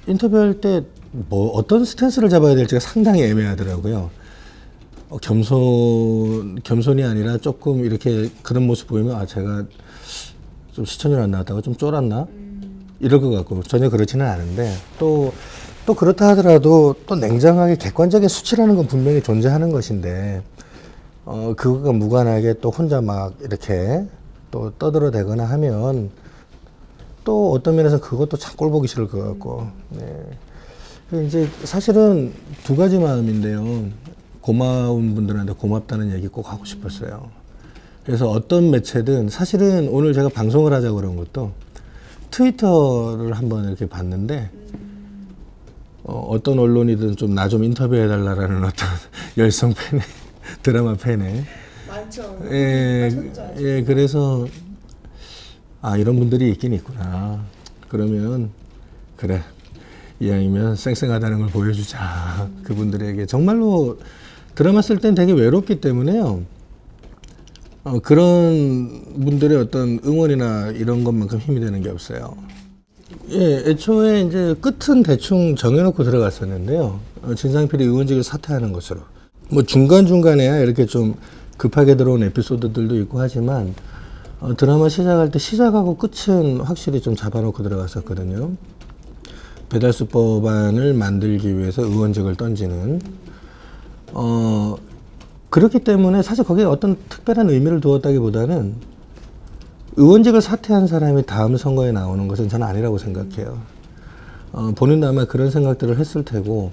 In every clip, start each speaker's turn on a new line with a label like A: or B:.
A: 인터뷰할 때 뭐 어떤 스탠스를 잡아야 될지가 상당히 애매하더라고요. 겸손이 아니라 조금 이렇게 그런 모습 보이면 아 제가 좀 시청률 안 나왔다가 좀 쫄았나? 이럴 것 같고 전혀 그렇지는 않은데 또 그렇다 하더라도 또 냉정하게 객관적인 수치라는 건 분명히 존재하는 것인데 그거가 무관하게 또 혼자 막 이렇게 또 떠들어대거나 하면 또 어떤 면에서 그것도 참 꼴 보기 싫을 것 같고 네. 이제 사실은 두 가지 마음인데요. 고마운 분들한테 고맙다는 얘기 꼭 하고 싶었어요. 그래서 어떤 매체든 사실은 오늘 제가 방송을 하자고 그런 것도 트위터를 한번 이렇게 봤는데 어떤 언론이든 좀 나 좀 인터뷰해 달라라는 어떤 열성 팬의 드라마 팬의
B: 많죠.
A: 예, 그래서 아 이런 분들이 있긴 있구나. 그러면 그래 이왕이면 쌩쌩하다는 걸 보여주자. 그분들에게 정말로 드라마 쓸 땐 되게 외롭기 때문에요. 그런 분들의 어떤 응원이나 이런 것만큼 힘이 되는 게 없어요. 예, 애초에 이제 끝은 대충 정해놓고 들어갔었는데요. 진상필이 의원직을 사퇴하는 것으로. 뭐 중간중간에야 이렇게 좀 급하게 들어온 에피소드들도 있고 하지만 드라마 시작할 때 시작하고 끝은 확실히 좀 잡아놓고 들어갔었거든요. 배달수법안을 만들기 위해서 의원직을 던지는 그렇기 때문에 사실 거기에 어떤 특별한 의미를 두었다기보다는 의원직을 사퇴한 사람이 다음 선거에 나오는 것은 저는 아니라고 생각해요. 본인도 아마 그런 생각들을 했을 테고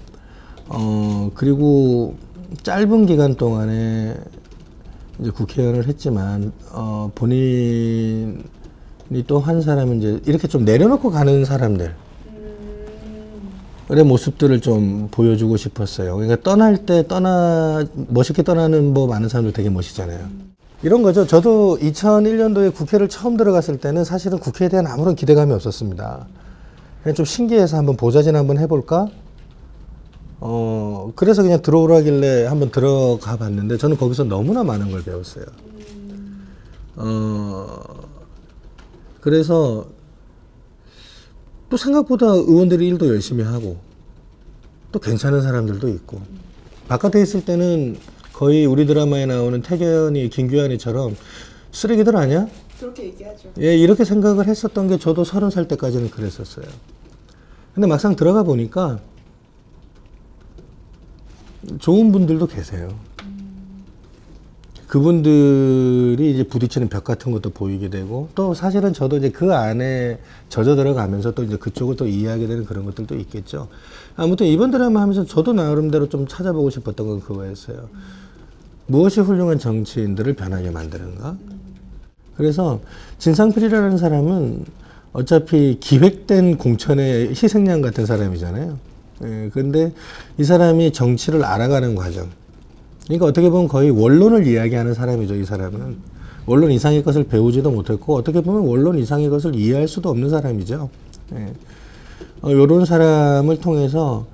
A: 그리고 짧은 기간 동안에 이제 국회의원을 했지만 본인이 또 한 사람은 이제 이렇게 좀 내려놓고 가는 사람들 의 모습들을 좀 보여주고 싶었어요. 그러니까 떠날 때 멋있게 떠나는 법 아는 사람들 되게 멋있잖아요. 이런 거죠. 저도 2001년도에 국회를 처음 들어갔을 때는 사실은 국회에 대한 아무런 기대감이 없었습니다. 그냥 좀 신기해서 한번 보자진 한번 해볼까? 그래서 그냥 들어오라길래 한번 들어가 봤는데 저는 거기서 너무나 많은 걸 배웠어요. 그래서 또 생각보다 의원들이 일도 열심히 하고 또 괜찮은 사람들도 있고 바깥에 있을 때는 거의 우리 드라마에 나오는 태견이 김규환이처럼 쓰레기들 아니야?
B: 그렇게 얘기하죠.
A: 예, 이렇게 생각을 했었던 게 저도 30살 때까지는 그랬었어요. 근데 막상 들어가 보니까 좋은 분들도 계세요. 그분들이 이제 부딪히는 벽 같은 것도 보이게 되고 또 사실은 저도 이제 그 안에 젖어 들어가면서 또 이제 그쪽을 또 이해하게 되는 그런 것들도 있겠죠. 아무튼 이번 드라마 하면서 저도 나름대로 좀 찾아보고 싶었던 건 그거였어요. 무엇이 훌륭한 정치인들을 변하게 만드는가? 그래서 진상필이라는 사람은 어차피 기획된 공천의 희생양 같은 사람이잖아요. 예, 근데 이 사람이 정치를 알아가는 과정. 그러니까 어떻게 보면 거의 원론을 이야기하는 사람이죠, 이 사람은. 원론 이상의 것을 배우지도 못했고, 어떻게 보면 원론 이상의 것을 이해할 수도 없는 사람이죠. 예. 요런 사람을 통해서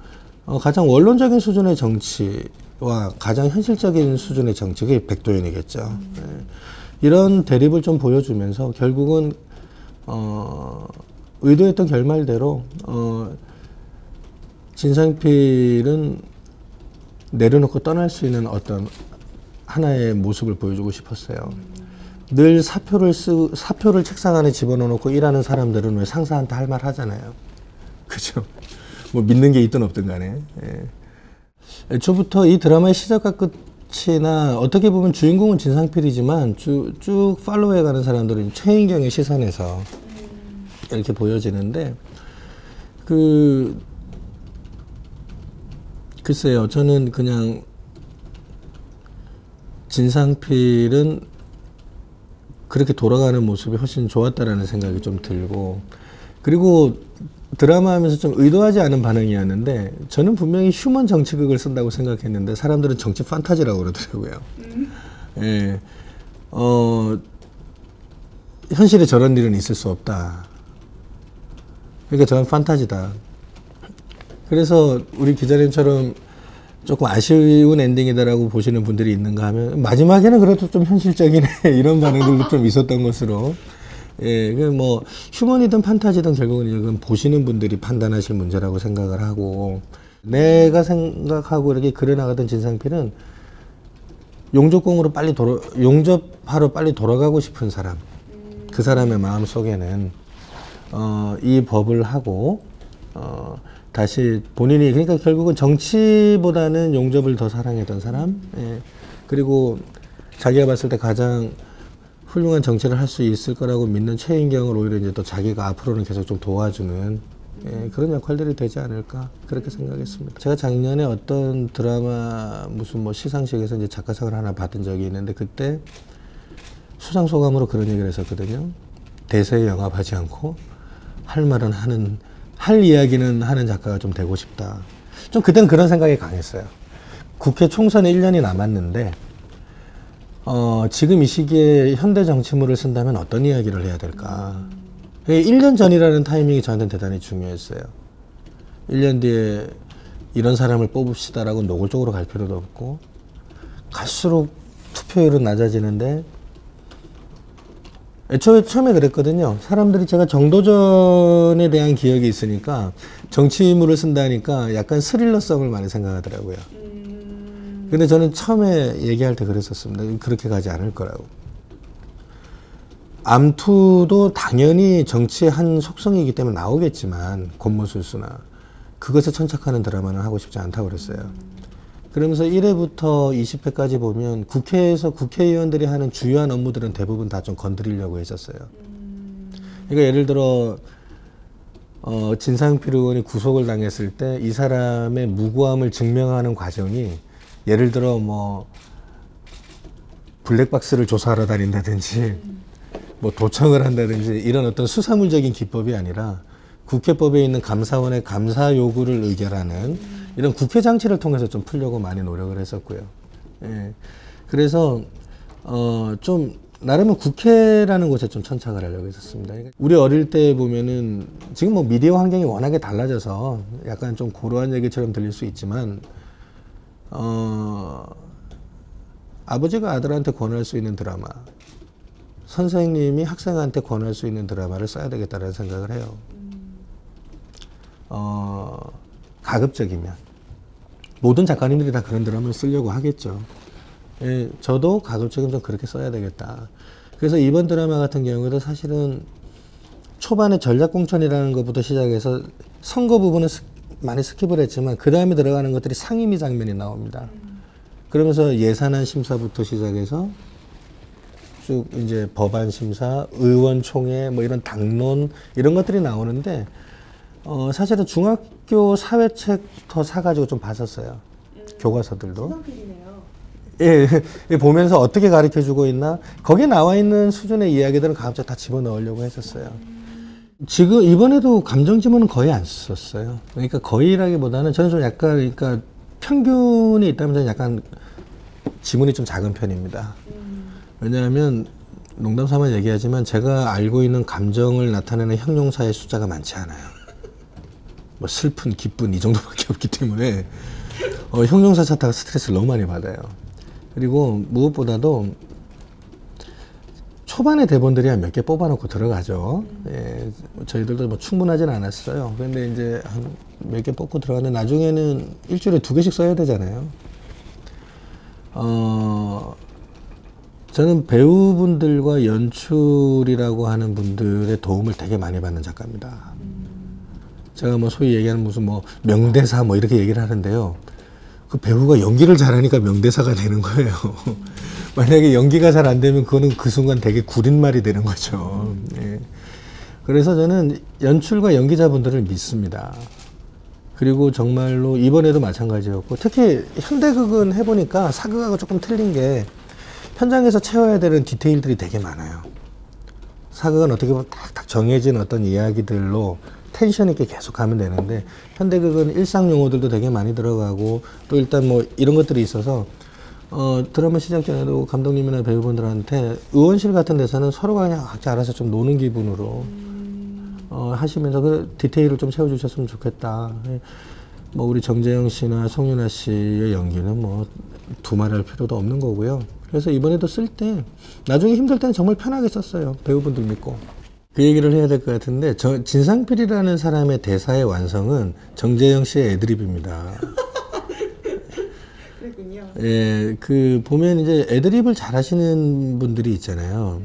A: 가장 원론적인 수준의 정치와 가장 현실적인 수준의 정치, 그게 백도현이겠죠. 예. 이런 대립을 좀 보여주면서 결국은, 의도했던 결말대로, 진상필은 내려놓고 떠날 수 있는 어떤 하나의 모습을 보여주고 싶었어요. 늘 사표를 책상 안에 집어넣고 일하는 사람들은 왜 상사한테 할 말 하잖아요. 그죠? 뭐 믿는 게 있든 없든 간에. 예. 애초부터 이 드라마의 시작과 끝이나 어떻게 보면 주인공은 진상필이지만 쭉 팔로우해가는 사람들은 최인경의 시선에서 이렇게 보여지는데 글쎄요, 저는 그냥 진상필은 그렇게 돌아가는 모습이 훨씬 좋았다라는 생각이 좀 들고, 그리고 드라마 하면서 좀 의도하지 않은 반응이었는데, 저는 분명히 휴먼 정치극을 쓴다고 생각했는데, 사람들은 정치 판타지라고 그러더라고요. 예. 현실에 저런 일은 있을 수 없다. 그러니까 저건 판타지다. 그래서 우리 기자님처럼 조금 아쉬운 엔딩이다라고 보시는 분들이 있는가 하면 마지막에는 그래도 좀 현실적이네 이런 반응들도 좀 있었던 것으로 예, 그 뭐 휴먼이든 판타지든 결국은 이제 그건 보시는 분들이 판단하실 문제라고 생각을 하고, 내가 생각하고 이렇게 그려나가던 진상필은 용접하러 빨리 돌아가고 싶은 사람, 그 사람의 마음 속에는 이 법을 하고 다시 본인이, 그러니까 결국은 정치보다는 용접을 더 사랑했던 사람, 예. 그리고 자기가 봤을 때 가장 훌륭한 정치를 할 수 있을 거라고 믿는 최인경을 오히려 이제 또 자기가 앞으로는 계속 좀 도와주는, 예, 그런 역할들이 되지 않을까 그렇게 생각했습니다. 제가 작년에 어떤 드라마 무슨 뭐 시상식에서 이제 작가상을 하나 받은 적이 있는데, 그때 수상 소감으로 그런 얘기를 했었거든요. 대세에 영합하지 않고 할 이야기는 하는 작가가 좀 되고 싶다. 좀 그때는 그런 생각이 강했어요. 국회 총선에 1년이 남았는데 지금 이 시기에 현대 정치물을 쓴다면 어떤 이야기를 해야 될까. 1년 전이라는 타이밍이 저한테는 대단히 중요했어요. 1년 뒤에 이런 사람을 뽑읍시다라고 노골적으로 갈 필요도 없고, 갈수록 투표율은 낮아지는데, 처음에 그랬거든요. 사람들이 제가 정도전에 대한 기억이 있으니까 정치물을 쓴다니까 약간 스릴러성을 많이 생각하더라고요. 근데 저는 처음에 얘기할 때 그랬었습니다. 그렇게 가지 않을 거라고. 암투도 당연히 정치의 한 속성이기 때문에 나오겠지만, 권모술수나 그것에 천착하는 드라마는 하고 싶지 않다고 그랬어요. 그러면서 1회부터 20회까지 보면 국회에서 국회의원들이 하는 주요한 업무들은 대부분 다 좀 건드리려고 했었어요. 그러니까 예를 들어 진상필 의원이 구속을 당했을 때 이 사람의 무고함을 증명하는 과정이, 예를 들어 뭐 블랙박스를 조사하러 다닌다든지 뭐 도청을 한다든지 이런 어떤 수사물적인 기법이 아니라 국회법에 있는 감사원의 감사 요구를 의결하는 이런 국회 장치를 통해서 좀 풀려고 많이 노력을 했었고요. 예. 그래서 좀 나름은 국회라는 곳에 좀 천착을 하려고 했었습니다. 우리 어릴 때 보면은 지금 뭐 미디어 환경이 워낙에 달라져서 약간 좀 고루한 얘기처럼 들릴 수 있지만, 아버지가 아들한테 권할 수 있는 드라마, 선생님이 학생한테 권할 수 있는 드라마를 써야 되겠다는 생각을 해요. 가급적이면 모든 작가님들이 다 그런 드라마를 쓰려고 하겠죠. 예, 저도 가급적이면 좀 그렇게 써야 되겠다. 그래서 이번 드라마 같은 경우도 사실은 초반에 전략공천이라는 것부터 시작해서 선거 부분은 많이 스킵을 했지만 그 다음에 들어가는 것들이 상임위 장면이 나옵니다. 그러면서 예산안 심사부터 시작해서 쭉 이제 법안 심사, 의원총회, 뭐 이런 당론 이런 것들이 나오는데, 사실은 중학교 사회책 더 사가지고 좀 봤었어요. 교과서들도.
B: 진상필이네요.
A: 예, 보면서 어떻게 가르쳐주고 있나? 거기에 나와 있는 수준의 이야기들은 가급적 다 집어넣으려고 했었어요. 지금 이번에도 감정 지문은 거의 안 썼어요. 그러니까 거의라기보다는 저는 좀 약간, 그러니까 평균이 있다면 저는 약간 지문이 좀 작은 편입니다. 왜냐하면 농담 삼아 얘기하지만 제가 알고 있는 감정을 나타내는 형용사의 숫자가 많지 않아요. 뭐 슬픈, 기쁜 이 정도밖에 없기 때문에 형용사 찾다가 스트레스를 너무 많이 받아요. 그리고 무엇보다도 초반에 대본들이 한 몇 개 뽑아놓고 들어가죠. 예, 저희들도 뭐 충분하진 않았어요. 그런데 이제 한 몇 개 뽑고 들어가는데 나중에는 일주일에 2개씩 써야 되잖아요. 저는 배우분들과 연출이라고 하는 분들의 도움을 되게 많이 받는 작가입니다. 제가 뭐 소위 얘기하는 무슨 뭐 명대사 뭐 이렇게 얘기를 하는데요. 그 배우가 연기를 잘하니까 명대사가 되는 거예요. 만약에 연기가 잘 안 되면 그거는 그 순간 되게 구린 말이 되는 거죠. 예. 그래서 저는 연출과 연기자분들을 믿습니다. 그리고 정말로 이번에도 마찬가지였고, 특히 현대극은 해보니까 사극하고 조금 틀린 게 현장에서 채워야 되는 디테일들이 되게 많아요. 사극은 어떻게 보면 딱딱 정해진 어떤 이야기들로 텐션 있게 계속 가면 되는데, 현대극은 일상 용어들도 되게 많이 들어가고, 또 일단 뭐 이런 것들이 있어서 드라마 시작 전에도 감독님이나 배우분들한테 의원실 같은 데서는 서로가 그냥 각자 알아서 좀 노는 기분으로 하시면서 그 디테일을 좀 채워주셨으면 좋겠다. 뭐 우리 정재영 씨나 송윤아 씨의 연기는 뭐 두말할 필요도 없는 거고요. 그래서 이번에도 쓸 때 나중에 힘들 때는 정말 편하게 썼어요. 배우분들 믿고. 그 얘기를 해야 될 것 같은데 진상필이라는 사람의 대사의 완성은 정재영 씨의 애드립입니다.
B: 그랬군요.
A: 예, 그 보면 이제 애드립을 잘하시는 분들이 있잖아요.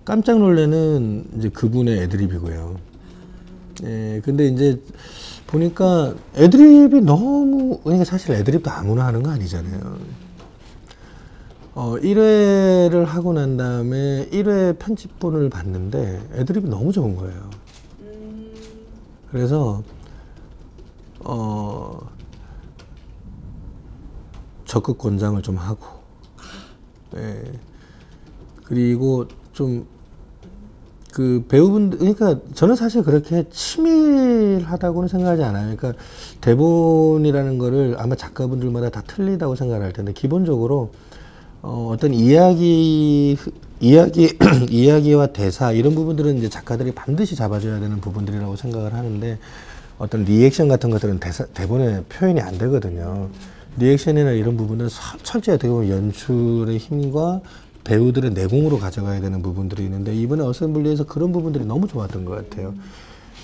A: 깜짝 놀래는 이제 그분의 애드립이고요. 예, 근데 이제 보니까 애드립이 너무, 그러니까 사실 애드립도 아무나 하는 거 아니잖아요. 1회를 하고 난 다음에 1회 편집본을 봤는데 애드립이 너무 좋은 거예요. 그래서 적극 권장을 좀 하고, 예. 그리고 좀 그 배우분들, 그러니까 저는 사실 그렇게 치밀하다고는 생각하지 않아요. 그러니까 대본이라는 거를 아마 작가분들마다 다 틀리다고 생각할 텐데, 기본적으로 어떤 이야기와 대사 이런 부분들은 이제 작가들이 반드시 잡아줘야 되는 부분들이라고 생각을 하는데, 어떤 리액션 같은 것들은 대본에 표현이 안 되거든요. 리액션이나 이런 부분은 철저히 어떻게 보면 연출의 힘과 배우들의 내공으로 가져가야 되는 부분들이 있는데, 이번에 어셈블리에서 그런 부분들이 너무 좋았던 것 같아요.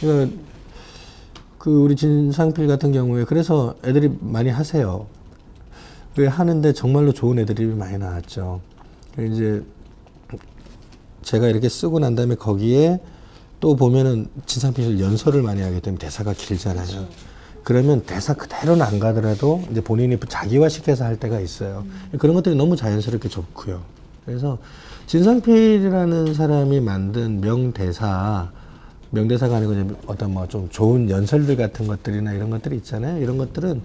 A: 그러니까 그 우리 진상필 같은 경우에 그래서 애들이 많이 하세요. 왜 하는데 정말로 좋은 애드립이 많이 나왔죠. 이제 제가 이렇게 쓰고 난 다음에 거기에 또 보면은 진상필 연설을 많이 하기 때문에 대사가 길잖아요. 그렇죠. 그러면 대사 그대로는 안 가더라도 이제 본인이 자기화시켜서 할 때가 있어요. 그런 것들이 너무 자연스럽게 좋고요. 그래서 진상필이라는 사람이 만든 명대사가 아니고 이제 어떤 뭐 좀 좋은 연설들 같은 것들이나 이런 것들이 있잖아요. 이런 것들은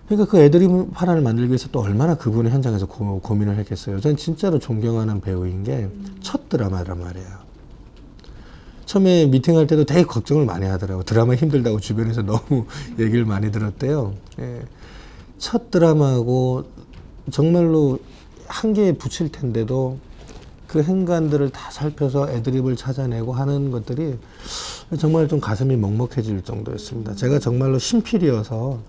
A: 그러니까 그 애드립 하나를 만들기 위해서 또 얼마나 그분의 현장에서 고민을 했겠어요. 저는 진짜로 존경하는 배우인 게 첫 드라마란 말이에요. 처음에 미팅할 때도 되게 걱정을 많이 하더라고요. 드라마 힘들다고 주변에서 너무 얘기를 많이 들었대요. 예. 첫 드라마하고 정말로 한계에 붙일 텐데도 그 행간들을 다 살펴서 애드립을 찾아내고 하는 것들이 정말 좀 가슴이 먹먹해질 정도였습니다. 제가 정말로 신필이어서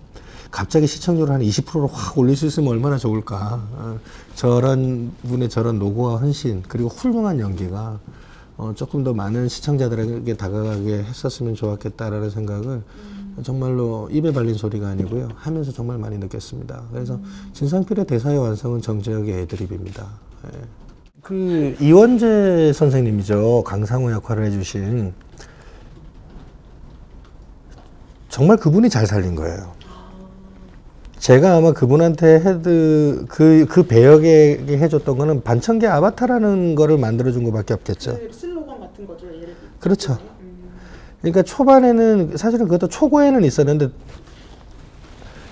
A: 갑자기 시청률을 한 20%로 확 올릴 수 있으면 얼마나 좋을까. 저런 분의 저런 노고와 헌신, 그리고 훌륭한 연기가 조금 더 많은 시청자들에게 다가가게 했었으면 좋았겠다라는 생각을 정말로 입에 발린 소리가 아니고요. 하면서 정말 많이 느꼈습니다. 그래서 진상필의 대사의 완성은 정재혁의 애드립입니다. 예. 그 이원재 선생님이죠. 강상우 역할을 해주신. 정말 그분이 잘 살린 거예요. 제가 아마 그분한테 그 배역에게 해줬던 거는 반청계 아바타라는 거를 만들어준 것밖에 없겠죠.
B: 그 슬로건 같은 거죠. 예를
A: 그렇죠. 그러니까 초반에는 사실은 그것도 초고에는 있었는데,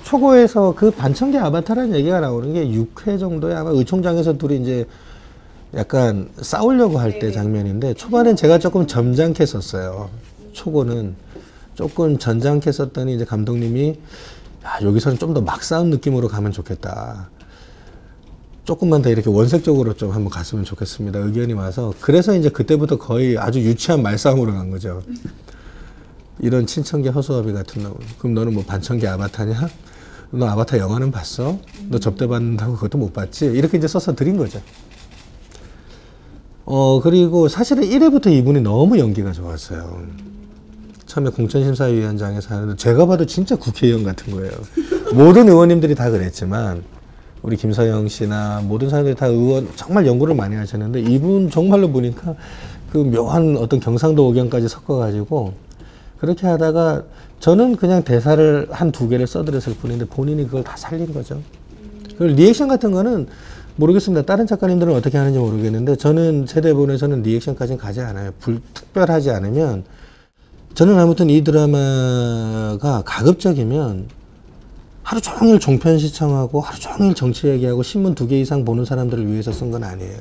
A: 초고에서 그 반청계 아바타라는 얘기가 나오는 게 6회 정도에 아마 의총장에서 둘이 이제 약간 싸우려고 할 때 장면인데, 초반엔 제가 조금 점잖게 썼어요. 초고는 조금 점잖게 썼더니 이제 감독님이 야, 여기서는 좀 더 막 싸운 느낌으로 가면 좋겠다. 조금만 더 이렇게 원색적으로 좀 한번 갔으면 좋겠습니다. 의견이 와서. 그래서 이제 그때부터 거의 아주 유치한 말싸움으로 간 거죠. 이런 친청계 허수아비 같은 놈. 그럼 너는 뭐 반청계 아바타냐? 너 아바타 영화는 봤어? 너 접대 받는다고 그것도 못 봤지? 이렇게 이제 써서 드린 거죠. 그리고 사실은 1회부터 이분이 너무 연기가 좋았어요. 처음에 공천심사위원장에서 하는데 제가 봐도 진짜 국회의원 같은 거예요. 모든 의원님들이 다 그랬지만 우리 김서영 씨나 모든 사람들이 다 의원 정말 연구를 많이 하셨는데, 이분 정말로 보니까 그 묘한 어떤 경상도 억양까지 섞어가지고 그렇게 하다가 저는 그냥 대사를 한 두 개를 써드렸을 뿐인데 본인이 그걸 다 살린 거죠. 그리고 리액션 같은 거는 모르겠습니다. 다른 작가님들은 어떻게 하는지 모르겠는데 저는 제 대본에서는 리액션까지는 가지 않아요. 특별하지 않으면. 저는 아무튼 이 드라마가 가급적이면 하루 종일 종편 시청하고 하루 종일 정치 얘기하고 신문 2개 이상 보는 사람들을 위해서 쓴 건 아니에요.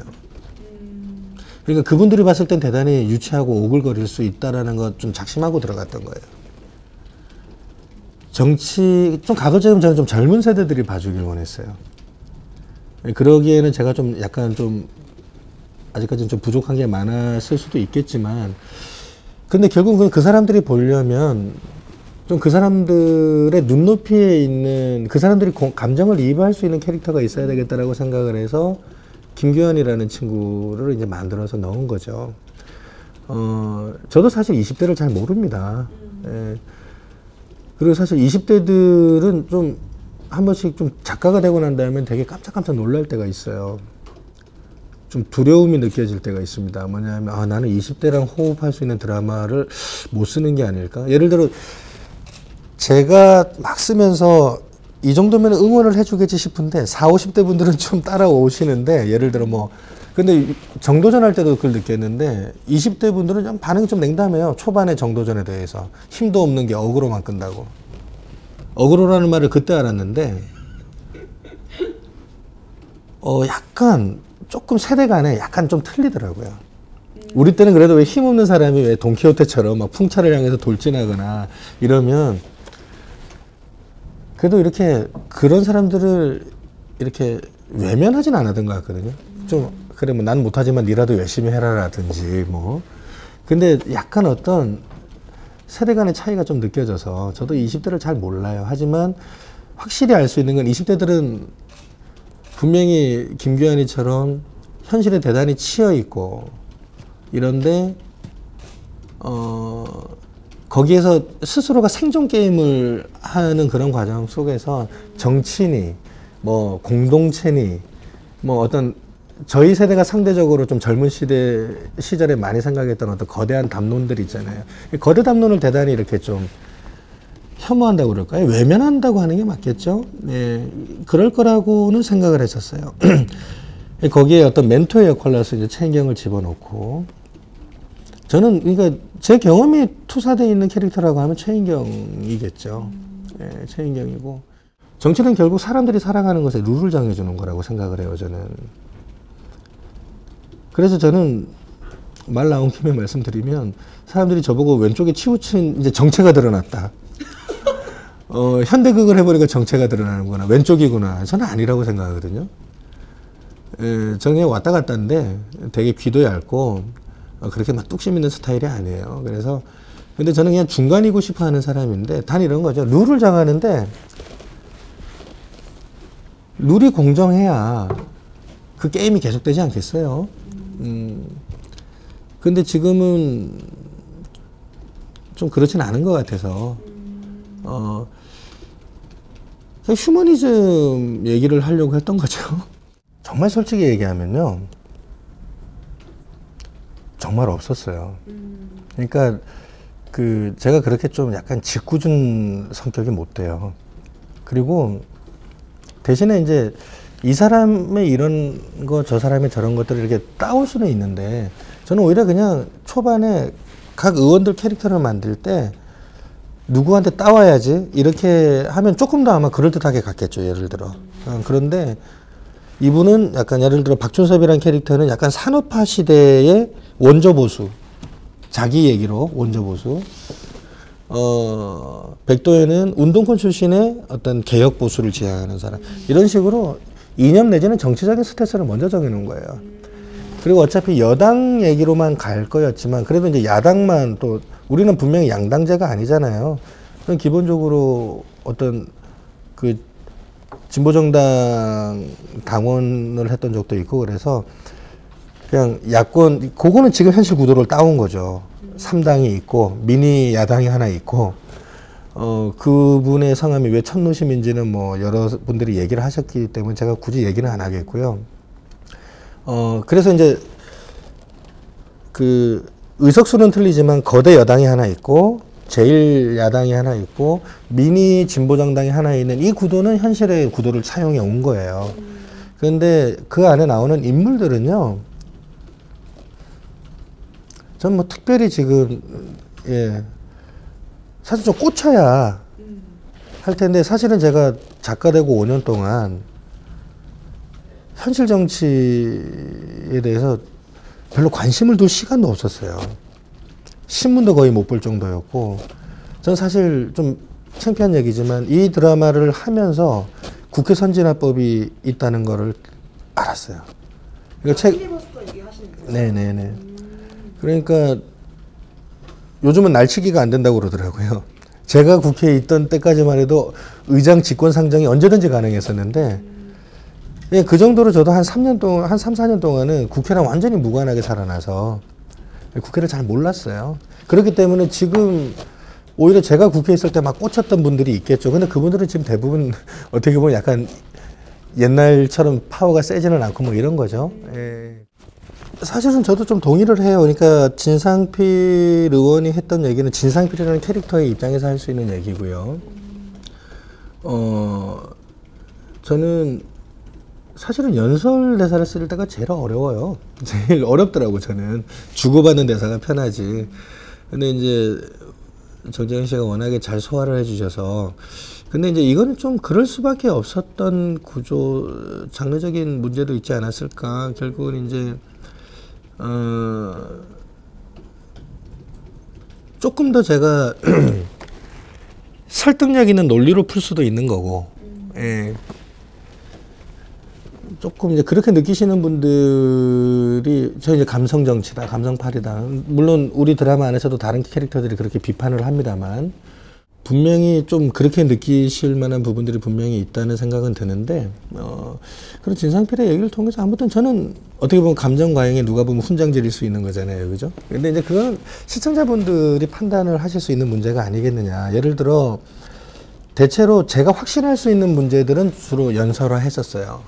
A: 그러니까 그분들이 봤을 땐 대단히 유치하고 오글거릴 수 있다라는 것 좀 작심하고 들어갔던 거예요. 정치, 좀 가급적이면 저는 좀 젊은 세대들이 봐주길 원했어요. 그러기에는 제가 좀 약간 좀 아직까지는 좀 부족한 게 많았을 수도 있겠지만, 근데 결국은 그 사람들이 보려면 좀 그 사람들의 눈높이에 있는, 그 사람들이 감정을 이입할 수 있는 캐릭터가 있어야 되겠다라고 생각을 해서 김규현이라는 친구를 이제 만들어서 넣은 거죠. 저도 사실 20대를 잘 모릅니다. 예. 그리고 사실 20대들은 좀 한 번씩 좀 작가가 되고 난 다음에 되게 깜짝깜짝 놀랄 때가 있어요. 좀 두려움이 느껴질 때가 있습니다. 뭐냐면 나는 20대랑 호흡할 수 있는 드라마를 못 쓰는 게 아닐까? 예를 들어 제가 막 쓰면서 이 정도면 응원을 해주겠지 싶은데 40, 50대 분들은 좀 따라오시는데 예를 들어 뭐 근데 정도전 할 때도 그걸 느꼈는데 20대 분들은 좀 반응이 좀 냉담해요. 초반에 정도전에 대해서 힘도 없는 게 어그로만 끈다고. 어그로라는 말을 그때 알았는데 약간 조금 세대 간에 약간 좀 틀리더라고요. 우리 때는 그래도 왜 힘없는 사람이 왜 돈키호테처럼 막 풍차를 향해서 돌진하거나 이러면 그래도 이렇게 그런 사람들을 이렇게 외면하진 않았던 것 같거든요. 좀 그래 뭐 난 못하지만 니라도 열심히 해라라든지 뭐. 근데 약간 어떤 세대 간의 차이가 좀 느껴져서 저도 20대를 잘 몰라요. 하지만 확실히 알 수 있는 건 20대들은 분명히 김규환이처럼 현실에 대단히 치여 있고 이런데 거기에서 스스로가 생존 게임을 하는 그런 과정 속에서 정치니 뭐 공동체니 뭐 어떤 저희 세대가 상대적으로 좀 젊은 시절에 많이 생각했던 어떤 거대한 담론들 있잖아요. 거대 담론을 대단히 이렇게 좀 혐오한다고 그럴까요? 외면한다고 하는 게 맞겠죠? 예, 그럴 거라고는 생각을 했었어요. 거기에 어떤 멘토의 역할로서 이제 최인경을 집어넣고 저는 그러니까 제 경험이 투사되어 있는 캐릭터라고 하면 최인경이겠죠. 예, 최인경이고 정치는 결국 사람들이 살아가는 것에 룰을 정해주는 거라고 생각을 해요. 저는. 그래서 저는 말 나온 김에 말씀드리면 사람들이 저보고 왼쪽에 치우친 이제 정체가 드러났다. 현대극을 해보니까 정체가 드러나는구나. 왼쪽이구나. 저는 아니라고 생각하거든요. 저는 그냥 왔다 갔다인데 되게 귀도 얇고 그렇게 막 뚝심 있는 스타일이 아니에요. 그래서 근데 저는 그냥 중간이고 싶어 하는 사람인데 단 이런 거죠. 룰을 정하는데 룰이 공정해야 그 게임이 계속되지 않겠어요. 근데 지금은 좀 그렇진 않은 것 같아서 휴머니즘 얘기를 하려고 했던 거죠. 정말 솔직히 얘기하면요. 정말 없었어요. 그러니까 제가 그렇게 좀 약간 짓궂은 성격이 못 돼요. 그리고 대신에 이제 이 사람의 이런 거, 저 사람의 저런 것들을 이렇게 따올 수는 있는데 저는 오히려 그냥 초반에 각 의원들 캐릭터를 만들 때 누구한테 따와야지 이렇게 하면 조금 더 아마 그럴듯하게 갔겠죠. 예를 들어. 그런데 이분은 약간 예를 들어 박준섭이라는 캐릭터는 약간 산업화 시대의 원조보수. 자기 얘기로 원조보수. 백도현은 운동권 출신의 어떤 개혁보수를 지향하는 사람. 이런 식으로 이념 내지는 정치적인 스탠스를 먼저 정해놓은 거예요. 그리고 어차피 여당 얘기로만 갈 거였지만 그래도 이제 야당만 또 우리는 분명히 양당제가 아니잖아요. 그럼 기본적으로 어떤 진보정당 당원을 했던 적도 있고 그래서 그냥 야권 그거는 지금 현실 구도를 따온 거죠. 3당이 있고 미니 야당이 하나 있고 그분의 성함이 왜 천노심인지는 뭐 여러분들이 얘기를 하셨기 때문에 제가 굳이 얘기는 안 하겠고요. 그래서 이제 의석수는 틀리지만 거대 여당이 하나 있고 제일 야당이 하나 있고 미니 진보정당이 하나 있는 이 구도는 현실의 구도를 차용해 온 거예요. 그런데 그 안에 나오는 인물들은요. 전 뭐 특별히 지금 사실 좀 꽂혀야 할 텐데 사실은 제가 작가 되고 5년 동안 현실 정치에 대해서 별로 관심을 둘 시간도 없었어요. 신문도 거의 못 볼 정도였고 전 사실 좀 창피한 얘기지만 이 드라마를 하면서 국회 선진화법이 있다는 거를 알았어요. 그러니까
B: 필리버스터 얘기하시는 거죠?
A: 네네네. 그러니까 요즘은 날치기가 안 된다고 그러더라고요. 제가 국회에 있던 때까지만 해도 의장 직권 상정이 언제든지 가능했었는데 그 정도로 저도 한 3년 동안, 한 3, 4년 동안은 국회랑 완전히 무관하게 살아나서 국회를 잘 몰랐어요. 그렇기 때문에 지금 오히려 제가 국회에 있을 때 막 꽂혔던 분들이 있겠죠. 근데 그분들은 지금 대부분 어떻게 보면 약간 옛날처럼 파워가 세지는 않고 뭐 이런 거죠. 예. 사실은 저도 좀 동의를 해요. 그러니까 진상필 의원이 했던 얘기는 진상필이라는 캐릭터의 입장에서 할 수 있는 얘기고요. 저는 사실은 연설 대사를 쓸 때가 제일 어려워요. 제일 어렵더라고, 저는. 주고받는 대사가 편하지. 근데 이제 정재영 씨가 워낙에 잘 소화를 해주셔서. 근데 이제 이거는 좀 그럴 수밖에 없었던 구조, 장르적인 문제도 있지 않았을까. 결국은 이제, 조금 더 제가 설득력 있는 논리로 풀 수도 있는 거고, 예. 조금 이제 그렇게 느끼시는 분들이 저 이제 감성 정치다, 감성팔이다. 물론 우리 드라마 안에서도 다른 캐릭터들이 그렇게 비판을 합니다만 분명히 좀 그렇게 느끼실 만한 부분들이 분명히 있다는 생각은 드는데 그런 진상필의 얘기를 통해서 아무튼 저는 어떻게 보면 감정 과잉에 누가 보면 훈장질일 수 있는 거잖아요, 그죠? 근데 이제 그건 시청자분들이 판단을 하실 수 있는 문제가 아니겠느냐. 예를 들어 대체로 제가 확신할 수 있는 문제들은 주로 연설화 했었어요.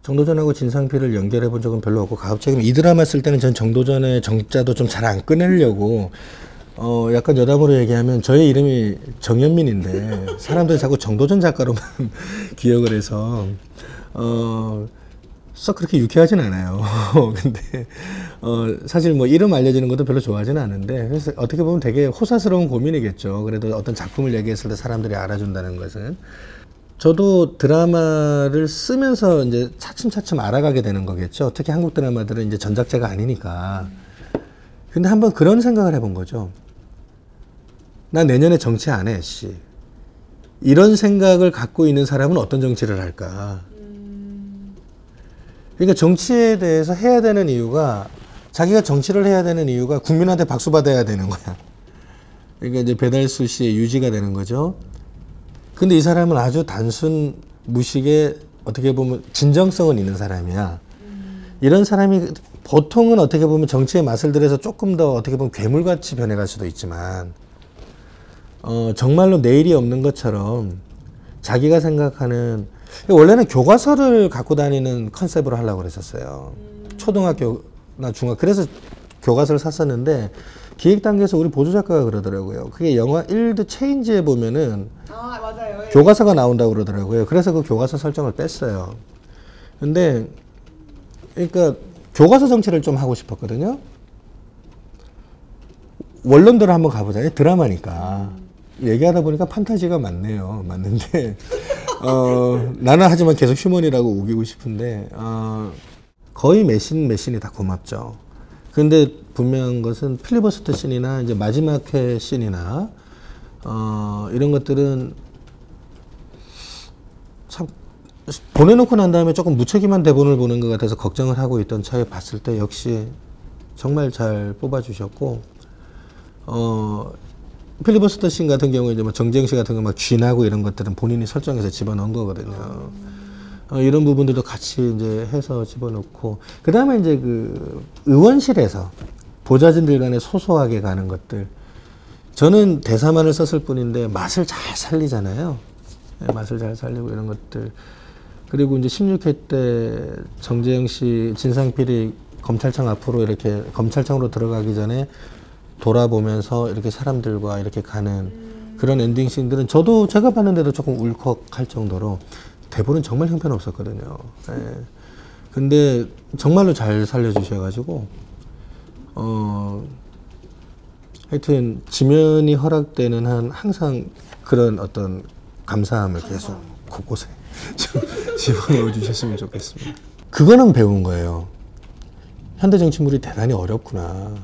A: 정도전하고 진상필을 연결해 본 적은 별로 없고 가급적이면 이 드라마 쓸 때는 전 정도전의 정자도 좀 잘 안 꺼내려고 약간 여담으로 얘기하면 저의 이름이 정현민인데 사람들이 자꾸 정도전 작가로만 기억을 해서 썩 그렇게 유쾌하진 않아요. 근데 사실 뭐 이름 알려지는 것도 별로 좋아하지는 않은데 그래서 어떻게 보면 되게 호사스러운 고민이겠죠. 그래도 어떤 작품을 얘기했을 때 사람들이 알아준다는 것은. 저도 드라마를 쓰면서 이제 차츰차츰 알아가게 되는 거겠죠. 특히 한국 드라마들은 이제 전작자가 아니니까. 근데 한번 그런 생각을 해본 거죠. 나 내년에 정치 안 해, 씨. 이런 생각을 갖고 있는 사람은 어떤 정치를 할까? 그러니까 정치에 대해서 해야 되는 이유가 자기가 정치를 해야 되는 이유가 국민한테 박수 받아야 되는 거야. 그러니까 이제 배달수 씨의 유지가 되는 거죠. 근데 이 사람은 아주 단순 무식에 어떻게 보면 진정성은 있는 사람이야. 이런 사람이 보통은 어떻게 보면 정치의 맛을 들여서 조금 더 어떻게 보면 괴물같이 변해갈 수도 있지만 정말로 내일이 없는 것처럼 자기가 생각하는 원래는 교과서를 갖고 다니는 컨셉으로 하려고 그랬었어요. 초등학교나 중학 그래서 교과서를 샀었는데 기획 단계에서 우리 보조작가가 그러더라고요. 그게 영화 일드 체인지에 보면은
B: 맞아요.
A: 교과서가 나온다고 그러더라고요. 그래서 그 교과서 설정을 뺐어요. 근데 그러니까 교과서 정치를 좀 하고 싶었거든요. 원론대로 한번 가보자. 드라마니까. 얘기하다 보니까 판타지가 많네요. 맞는데 나는 하지만 계속 휴먼이라고 우기고 싶은데 거의 매신이 다 고맙죠. 근데 분명한 것은 필리버스터 씬이나 이제 마지막 회 씬이나 이런 것들은 참 보내놓고 난 다음에 조금 무책임한 대본을 보는 것 같아서 걱정을 하고 있던 차에 봤을 때 역시 정말 잘 뽑아주셨고 필리버스터 씬 같은 경우에 이제 뭐 정재영 씨 같은 경우 막 쥐나고 이런 것들은 본인이 설정해서 집어넣은 거거든요. 이런 부분들도 같이 이제 해서 집어넣고 그 다음에 이제 그 의원실에서 보좌진들 간에 소소하게 가는 것들 저는 대사만을 썼을 뿐인데 맛을 잘 살리잖아요. 네, 맛을 잘 살리고 이런 것들 그리고 이제 16회 때 정재영 씨 진상필이 검찰청 앞으로 이렇게 검찰청으로 들어가기 전에 돌아보면서 이렇게 사람들과 이렇게 가는 그런 엔딩 씬들은 저도 제가 봤는데도 조금 울컥할 정도로 대본은 정말 형편없었거든요. 네. 근데 정말로 잘 살려주셔가지고 하여튼 지면이 허락되는 한 항상 그런 어떤 감사함을 계속 곳곳에 집어넣어 주셨으면 좋겠습니다. 그거는 배운 거예요. 현대 정치물이 대단히 어렵구나.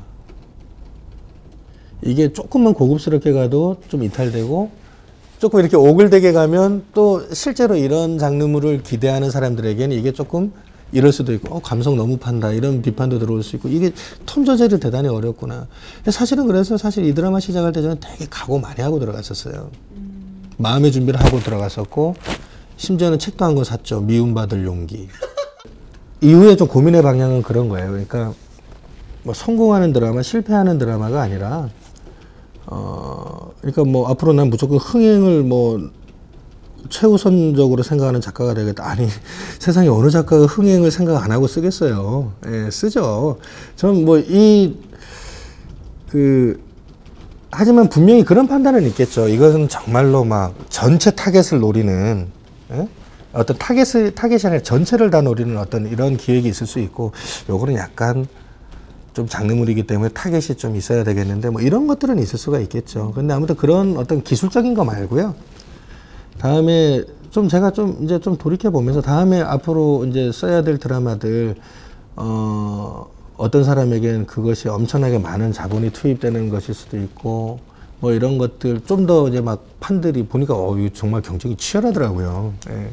A: 이게 조금만 고급스럽게 가도 좀 이탈되고 조금 이렇게 오글되게 가면 또 실제로 이런 장르물을 기대하는 사람들에게는 이게 조금 이럴 수도 있고 감성 너무 판다 이런 비판도 들어올 수 있고 이게 톤 조절이 대단히 어렵구나. 사실은 그래서 사실 이 드라마 시작할 때 저는 되게 각오 많이 하고 들어갔었어요. 마음의 준비를 하고 들어갔었고 심지어는 책도 한 권 샀죠. 미움받을 용기. 이후에 좀 고민의 방향은 그런 거예요. 그러니까 뭐 성공하는 드라마, 실패하는 드라마가 아니라 그러니까 뭐 앞으로 난 무조건 흥행을 뭐 최우선적으로 생각하는 작가가 되겠다. 아니 세상에 어느 작가가 흥행을 생각 안 하고 쓰겠어요. 예, 쓰죠. 저는 뭐 하지만 분명히 그런 판단은 있겠죠. 이것은 정말로 막 전체 타겟을 노리는, 예? 어떤 타겟이 아니라 전체를 다 노리는 어떤 이런 기획이 있을 수 있고, 요거는 약간 좀 장르물이기 때문에 타겟이 좀 있어야 되겠는데, 뭐 이런 것들은 있을 수가 있겠죠. 근데 아무튼 그런 어떤 기술적인 거 말고요. 다음에 좀 제가 좀 이제 좀 돌이켜 보면서 다음에 앞으로 이제 써야 될 드라마들, 어떤 사람에겐 그것이 엄청나게 많은 자본이 투입되는 것일 수도 있고, 뭐 이런 것들 좀 더 이제 막 판들이 보니까 이거 정말 경쟁이 치열하더라고요. 예.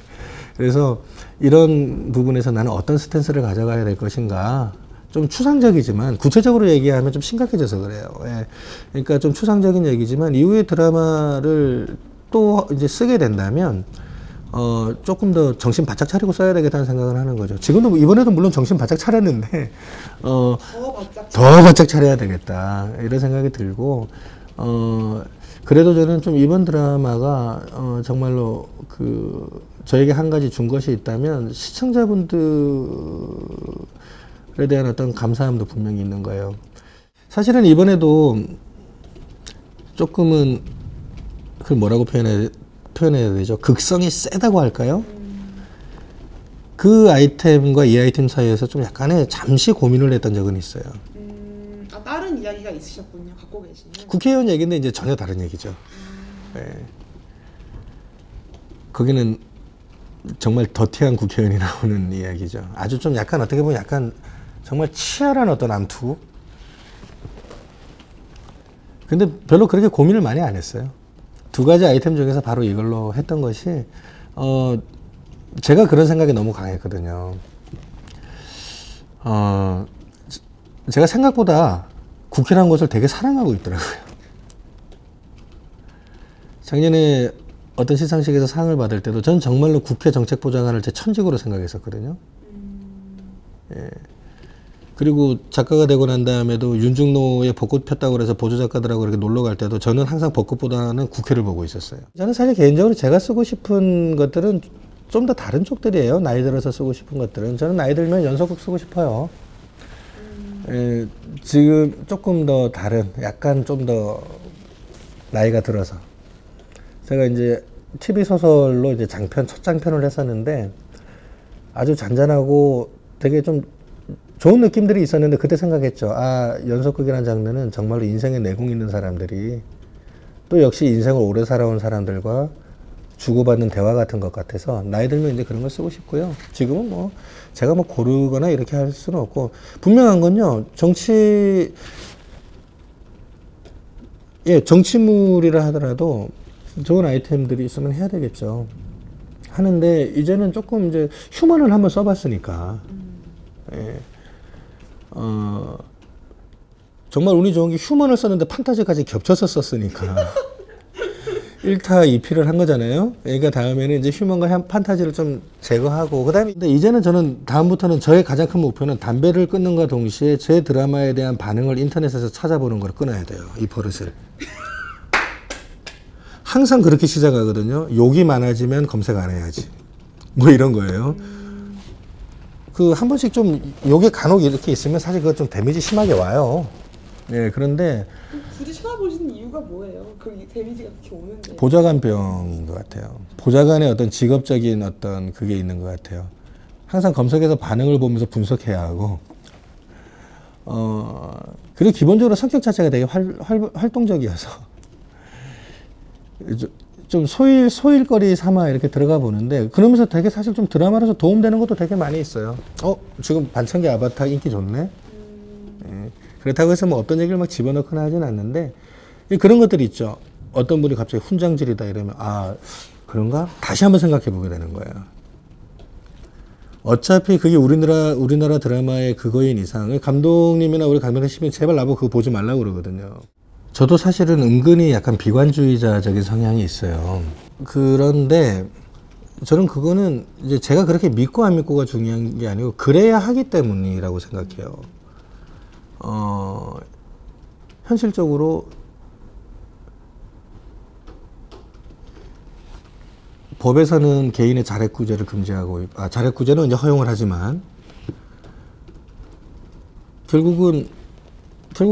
A: 그래서 이런 부분에서 나는 어떤 스탠스를 가져가야 될 것인가. 좀 추상적이지만 구체적으로 얘기하면 좀 심각해져서 그래요. 예. 그러니까 좀 추상적인 얘기지만 이후에 드라마를 또 이제 쓰게 된다면 조금 더 정신 바짝 차리고 써야 되겠다는 생각을 하는 거죠. 지금도 이번에도 물론 정신 바짝 차렸는데 더 바짝 차려야 되겠다 이런 생각이 들고, 그래도 저는 좀 이번 드라마가 정말로 저에게 한 가지 준 것이 있다면 시청자분들에 대한 어떤 감사함도 분명히 있는 거예요. 사실은 이번에도 조금은 그걸 뭐라고 표현해야 되죠? 극성이 세다고 할까요? 그 아이템과 이 아이템 사이에서 좀 약간의 잠시 고민을 했던 적은 있어요.
B: 다른 이야기가 있으셨군요. 갖고 계시는.
A: 국회의원 얘기인데 이제 전혀 다른 얘기죠. 네. 거기는 정말 더티한 국회의원이 나오는 이야기죠. 아주 좀 약간 어떻게 보면 약간 정말 치열한 어떤 암투. 근데 별로 그렇게 고민을 많이 안 했어요. 두 가지 아이템 중에서 바로 이걸로 했던 것이, 제가 그런 생각이 너무 강했거든요. 제가 생각보다 국회라는 곳을 되게 사랑하고 있더라고요. 작년에 어떤 시상식에서 상을 받을 때도 전 정말로 국회 정책보좌관을 제 천직으로 생각했었거든요. 예. 그리고 작가가 되고 난 다음에도 윤중로에 벚꽃 폈다고 그래서 보조작가들하고 이렇게 놀러 갈 때도 저는 항상 벚꽃보다는 국회를 보고 있었어요. 저는 사실 개인적으로 제가 쓰고 싶은 것들은 좀 더 다른 쪽들이에요. 나이 들어서 쓰고 싶은 것들은. 저는 나이 들면 연속극 쓰고 싶어요. 예, 지금 조금 더 다른, 약간 좀 더 나이가 들어서. 제가 이제 TV소설로 이제 첫 장편을 했었는데 아주 잔잔하고 되게 좀 좋은 느낌들이 있었는데 그때 생각했죠. 연속극이라는 장르는 정말로 인생에 내공 있는 사람들이 또 역시 인생을 오래 살아온 사람들과 주고받는 대화 같은 것 같아서 나이 들면 이제 그런 걸 쓰고 싶고요. 지금은 뭐 제가 뭐 고르거나 이렇게 할 수는 없고, 분명한 건요. 정치물이라 하더라도 좋은 아이템들이 있으면 해야 되겠죠. 하는데 이제는 조금 이제 휴먼을 한번 써봤으니까. 예. 정말 운이 좋은 게 휴먼을 썼는데 판타지까지 겹쳐서 썼으니까 1타 2피를 한 거잖아요. 그러니까 다음에는 이제 휴먼과 판타지를 좀 제거하고, 그다음에 근데 이제는 저는 다음부터는 저의 가장 큰 목표는 담배를 끊는과 동시에 제 드라마에 대한 반응을 인터넷에서 찾아보는 걸 끊어야 돼요. 이 버릇을. 항상 그렇게 시작하거든요. 욕이 많아지면 검색 안 해야지. 뭐 이런 거예요. 한 번씩 좀 욕이 간혹 이렇게 있으면 사실 그거 좀 데미지 심하게 와요. 예, 그런데.
B: 굳이 찾아보시는 이유가 뭐예요? 그 데미지가 그렇게 오는데.
A: 보좌관병인 것 같아요. 보좌관의 어떤 직업적인 어떤 그게 있는 것 같아요. 항상 검색해서 반응을 보면서 분석해야 하고, 그리고 기본적으로 성격 자체가 되게 활동적이어서, 좀 소일거리 삼아 이렇게 들어가 보는데, 그러면서 되게 사실 좀 드라마로서 도움되는 것도 되게 많이 있어요. 지금 반창기 아바타 인기 좋네? 예. 그렇다고 해서 뭐 어떤 얘기를 막 집어넣거나 하진 않는데, 그런 것들이 있죠. 어떤 분이 갑자기 훈장질이다 이러면, 그런가? 다시 한번 생각해 보게 되는 거예요. 어차피 그게 우리나라 드라마의 그거인 이상, 감독님이나 우리 감독님이 제발 나보고 그거 보지 말라고 그러거든요. 저도 사실은 은근히 약간 비관주의자적인 성향이 있어요. 그런데 저는 그거는 이제 제가 그렇게 믿고 안 믿고가 중요한 게 아니고 그래야 하기 때문이라고 생각해요. 현실적으로 법에서는 개인의 자력구제를 금지하고, 자력구제는 이제 허용을 하지만, 결국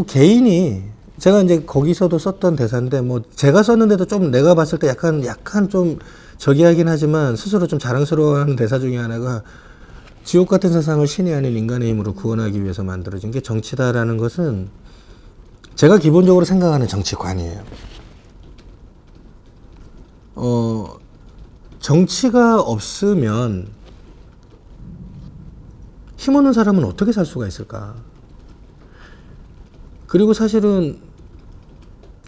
A: 개인이, 제가 이제 거기서도 썼던 대사인데, 뭐, 제가 썼는데도 좀 내가 봤을 때 약간 좀 저기하긴 하지만, 스스로 좀 자랑스러워하는 대사 중에 하나가, 지옥 같은 세상을 신이 아닌 인간의 힘으로 구원하기 위해서 만들어진 게 정치다라는 것은, 제가 기본적으로 생각하는 정치관이에요. 정치가 없으면 힘없는 사람은 어떻게 살 수가 있을까? 그리고 사실은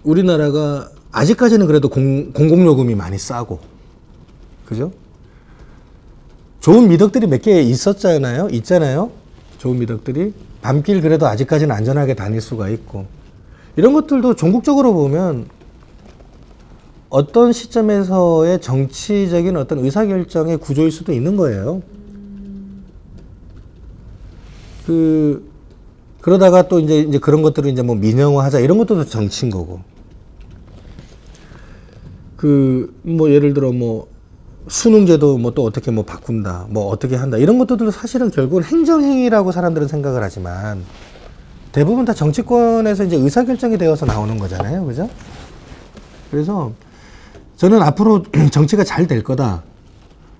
A: 우리나라가 아직까지는 그래도 공공요금이 많이 싸고, 그죠? 좋은 미덕들이 몇 개 있잖아요. 좋은 미덕들이. 밤길 그래도 아직까지는 안전하게 다닐 수가 있고. 이런 것들도 종국적으로 보면 어떤 시점에서의 정치적인 어떤 의사결정의 구조일 수도 있는 거예요. 그러다가 또 이제 그런 것들을 이제 뭐 민영화하자 이런 것도 정치인 거고. 뭐 예를 들어 뭐 수능제도 뭐 또 어떻게 뭐 바꾼다, 뭐 어떻게 한다 이런 것들도 사실은 결국은 행정행위라고 사람들은 생각을 하지만 대부분 다 정치권에서 이제 의사결정이 되어서 나오는 거잖아요, 그죠? 그래서 저는 앞으로 정치가 잘 될 거다.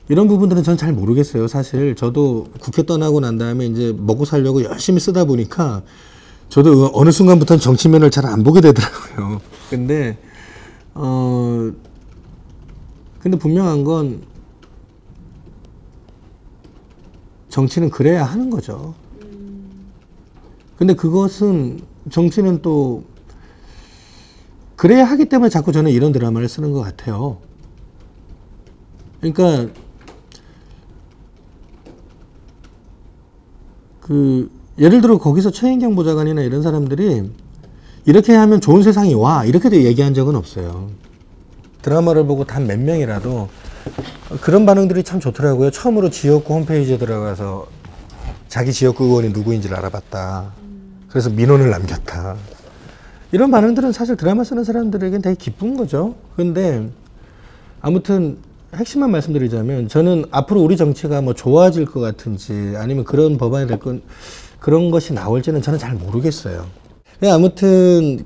A: 이런 부분들은 전 잘 모르겠어요. 사실 저도 국회 떠나고 난 다음에 이제 먹고 살려고 열심히 쓰다 보니까 저도 어느 순간부터는 정치면을 잘 안 보게 되더라고요. 근데 분명한 건 정치는 그래야 하는 거죠. 근데 그것은 정치는 또 그래야 하기 때문에 자꾸 저는 이런 드라마를 쓰는 것 같아요. 그러니까 예를 들어 거기서 최인경 보좌관이나 이런 사람들이 이렇게 하면 좋은 세상이 와 이렇게도 얘기한 적은 없어요. 드라마를 보고 단 몇 명이라도 그런 반응들이 참 좋더라고요. 처음으로 지역구 홈페이지에 들어가서 자기 지역구 의원이 누구인지를 알아봤다. 그래서 민원을 남겼다. 이런 반응들은 사실 드라마 쓰는 사람들에겐 되게 기쁜 거죠. 근데 아무튼 핵심만 말씀드리자면 저는 앞으로 우리 정치가 뭐 좋아질 것 같은지 아니면 그런 법안이 될 건 그런 것이 나올지는 저는 잘 모르겠어요. 아무튼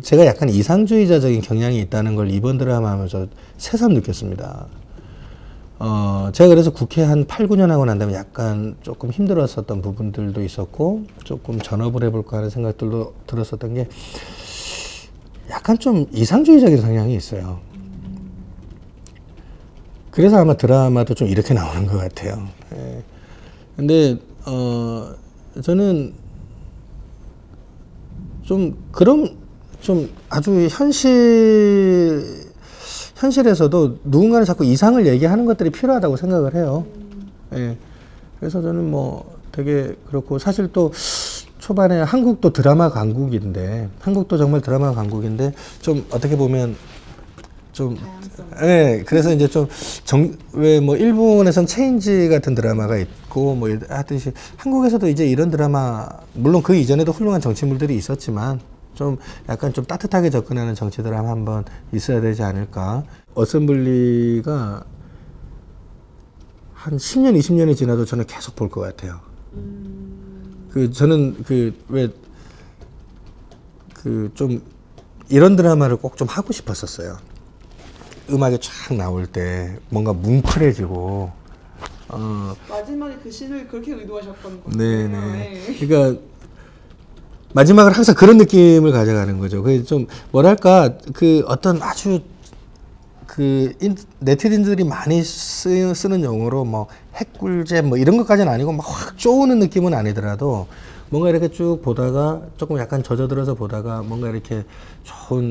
A: 제가 약간 이상주의자적인 경향이 있다는 걸 이번 드라마 하면서 새삼 느꼈습니다. 제가 그래서 국회 한 8, 9년 하고 난 다음에 약간 조금 힘들었었던 부분들도 있었고 조금 전업을 해볼까 하는 생각들도 들었었던 게 약간 좀 이상주의적인 성향이 있어요. 그래서 아마 드라마도 좀 이렇게 나오는 것 같아요. 예. 근데 저는 좀 아주 현실에서도 누군가는 자꾸 이상을 얘기하는 것들이 필요하다고 생각을 해요. 예. 그래서 저는 뭐 되게 그렇고 사실 또 초반에 한국도 드라마 강국인데 한국도 정말 드라마 강국인데 좀 어떻게 보면 좀 예. 그래서 이제 좀 왜 뭐 일본에선 체인지 같은 드라마가 있고 뭐 하듯이 한국에서도 이제 이런 드라마 물론 그 이전에도 훌륭한 정치물들이 있었지만 좀 약간 좀 따뜻하게 접근하는 정치 드라마 한번 있어야 되지 않을까. 어셈블리가 한 10년, 20년이 지나도 저는 계속 볼 것 같아요. 저는 좀 이런 드라마를 꼭 좀 하고 싶었었어요. 음악이 쫙 나올 때 뭔가 뭉클해지고
B: 마지막에 그 씬을 그렇게 의도하셨던 거예요.
A: 네네. 그러니까 마지막을 항상 그런 느낌을 가져가는 거죠. 그래서 좀 뭐랄까 어떤 아주 네티즌들이 많이 쓰는 용어로 뭐 핵꿀잼 뭐 이런 것까지는 아니고 막 확 쪼우는 느낌은 아니더라도 뭔가 이렇게 쭉 보다가 조금 약간 젖어들어서 보다가 뭔가 이렇게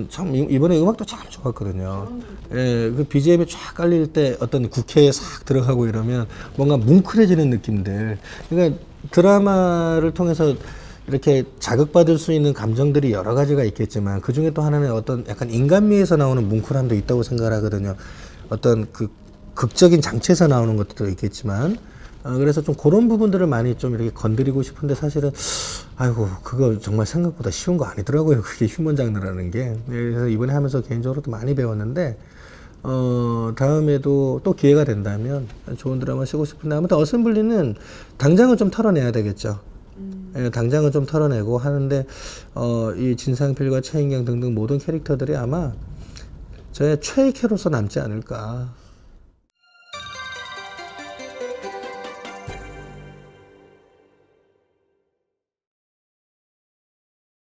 A: 참 이번에 음악도 참 좋았거든요. 예, 그 BGM이 쫙 깔릴 때 어떤 국회에 싹 들어가고 이러면 뭔가 뭉클해지는 느낌들. 그러니까 드라마를 통해서 이렇게 자극받을 수 있는 감정들이 여러 가지가 있겠지만 그 중에 또 하나는 어떤 약간 인간미에서 나오는 뭉클함도 있다고 생각을 하거든요. 어떤 극적인 장치에서 나오는 것도 있겠지만 그래서 좀 그런 부분들을 많이 좀 이렇게 건드리고 싶은데 사실은 아이고 그거 정말 생각보다 쉬운 거 아니더라고요. 그게 휴먼 장르라는 게. 그래서 이번에 하면서 개인적으로 또 많이 배웠는데 다음에도 또 기회가 된다면 좋은 드라마 쓰고 싶은데 아무튼 어셈블리는 당장은 좀 털어내야 되겠죠. 예, 당장은 좀 털어내고 하는데 이 진상필과 최인경 등등 모든 캐릭터들이 아마 저의 최애 캐로서 남지 않을까.